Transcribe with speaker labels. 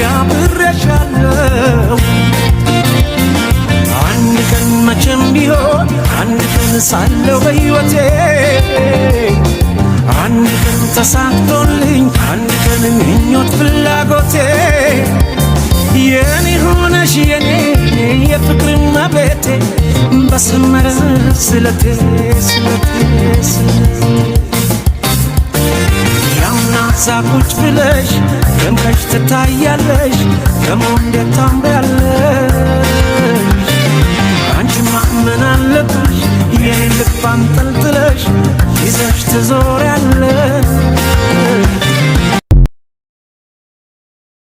Speaker 1: ያብረሻለው አንድ ቀን መቼም ቢሆን አንድ ቀን ሳለው በሕይወቴ አንድ ቀን ተሳክቶልኝ አንድ ቀን ምኞት ፍላጎቴ የኔ ሆነሽ የኔ የፍቅር መቤቴ በሰመረ ስለቴ ያምና ዛቁጭ ብለሽ ደምቀሽ ትታያለሽ ደሞ እንዴት ታምሪያለሽ አንቺማ ምን አለብሽ የኔ ልብ አንጠልጥለሽ ይዘሽ ትዞሪያለሽ